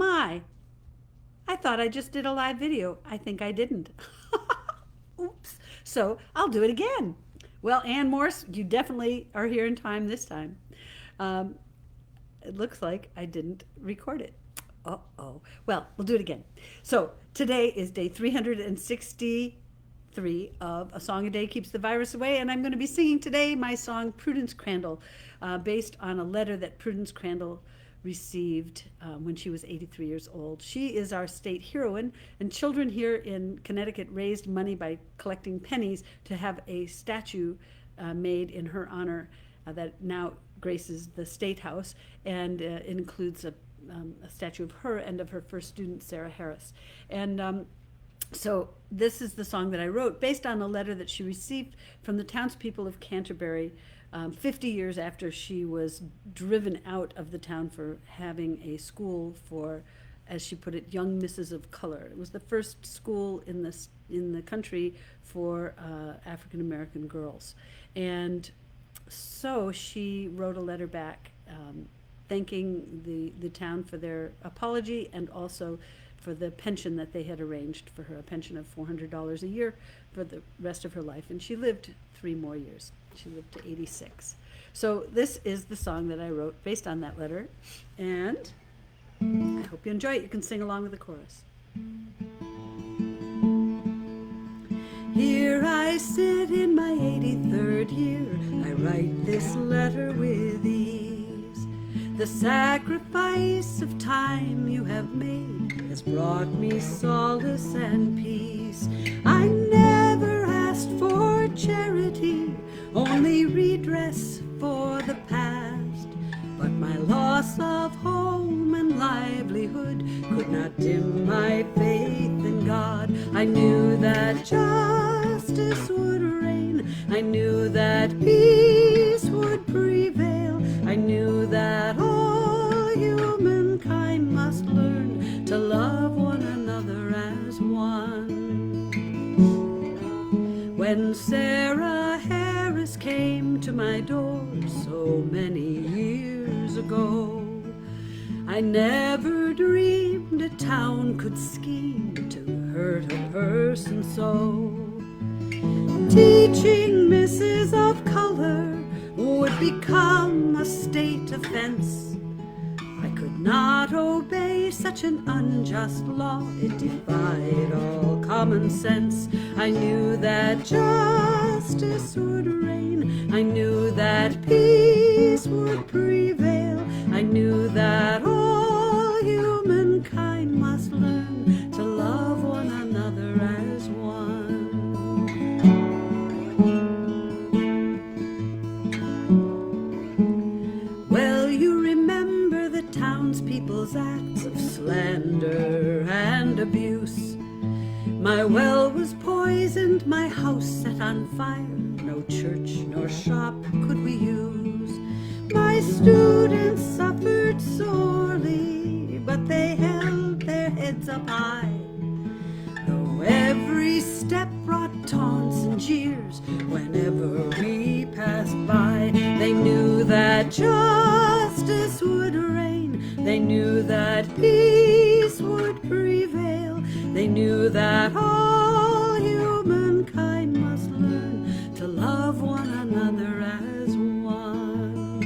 my, I thought I just did a live video. I think I didn't. Oops. So I'll do it again. Well, Ann Morse, you definitely are here in time this time. Um, it looks like I didn't record it. Uh-oh. Well, we'll do it again. So today is day 363 of A Song a Day Keeps the Virus Away, and I'm going to be singing today my song Prudence Crandall, based on a letter that Prudence Crandall received when she was 83 years old. She is our state heroine, and children here in Connecticut raised money by collecting pennies to have a statue made in her honor that now graces the State House, and it includes a statue of her and of her first student, Sarah Harris. And so this is the song that I wrote based on a letter that she received from the townspeople of Canterbury 50 years after she was driven out of the town for having a school for, as she put it, young misses of color. It was the first school in the country for African American girls. And so she wrote a letter back thanking the town for their apology and also for the pension that they had arranged for her, a pension of $400 a year for the rest of her life. And she lived 3 more years. She lived to 86. So this is the song that I wrote based on that letter. And I hope you enjoy it. You can sing along with the chorus. Here I sit in my 83rd year. I write this letter with ease. The sacrifice of time you have made has brought me solace and peace. I never asked for charity, only redress for the past. But my loss of home and livelihood could not dim my faith in God. I knew that justice would reign. I knew that peace would prevail. I knew that all humankind must learn to love one another as one. When Sarah Harris came to my door so many years ago, I never dreamed a town could scheme to hurt a person so. Teaching misses of color would become a state offense. I could not obey such an unjust law. It defied all common sense. I knew that justice would reign. I knew that peace would prevail. I knew that all humankind must learn to love one another as one. Well, you remember the townspeople's acts of slander and abuse. My well was poisoned, my house set on fire. No church nor shop could we use. My students suffered sorely, but they held their heads up high. Though every step brought taunts and jeers whenever we passed by, they knew that justice would reign. They knew that peace would prevail. They knew that all humankind must learn to love one another as one.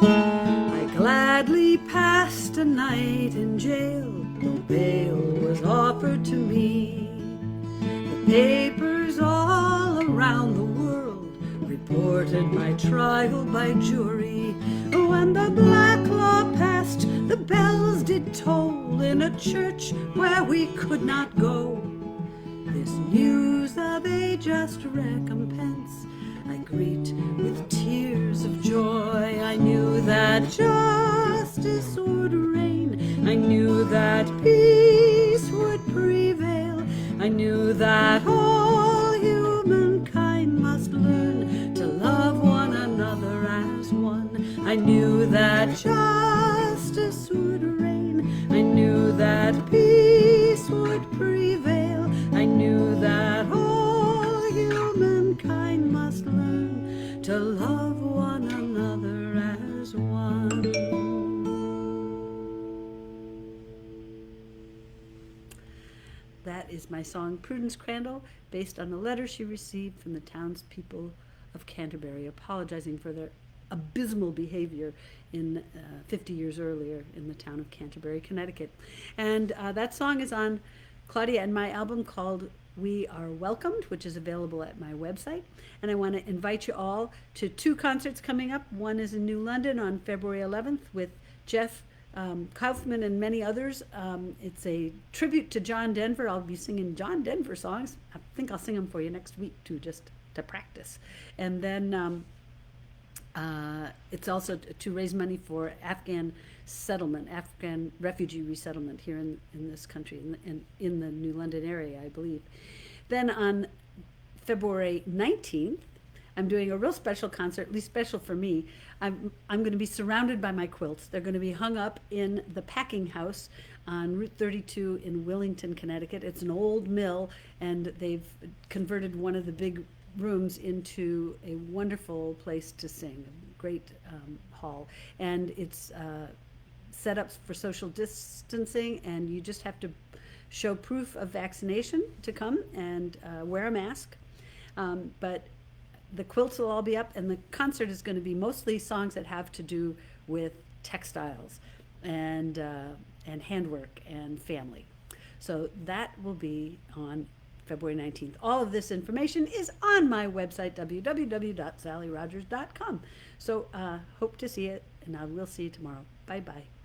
I gladly passed a night in jail, though bail was offered to me. The papers all around the world reported my trial by jury. When the black law passed, the bells did toll in a church where we could not go. This news of a just recompense I greet with tears of joy. I knew that justice would reign. I knew that peace would prevail. I knew that all humankind must learn to love one another as one. I knew that justice would reign. I knew that peace would prevail. I knew that all humankind must learn to love one another as one. is my song Prudence Crandall, based on a letter she received from the townspeople of Canterbury, apologizing for their abysmal behavior in 50 years earlier in the town of Canterbury, Connecticut. And that song is on Claudia and my album called We Are Welcomed, which is available at my website. And I want to invite you all to 2 concerts coming up. One is in New London on February 11th with Jeff Kaufman and many others. It's a tribute to John Denver. I'll be singing John Denver songs. I think I'll sing them for you next week too, just to practice. And then it's also to raise money for Afghan settlement, Afghan refugee resettlement here in this country, in the New London area, I believe. Then on February 19th, I'm doing a real special concert, at least special for me. I'm going to be surrounded by my quilts. They're going to be hung up in the packing house on Route 32 in Willington, Connecticut. It's an old mill, and they've converted one of the big rooms into a wonderful place to sing, a great hall. And it's set up for social distancing, and you just have to show proof of vaccination to come and wear a mask. But the quilts will all be up, and the concert is going to be mostly songs that have to do with textiles and handwork and family. So that will be on February 19th. All of this information is on my website, www.sallyrogers.com. So hope to see it, and I will see you tomorrow. Bye-bye.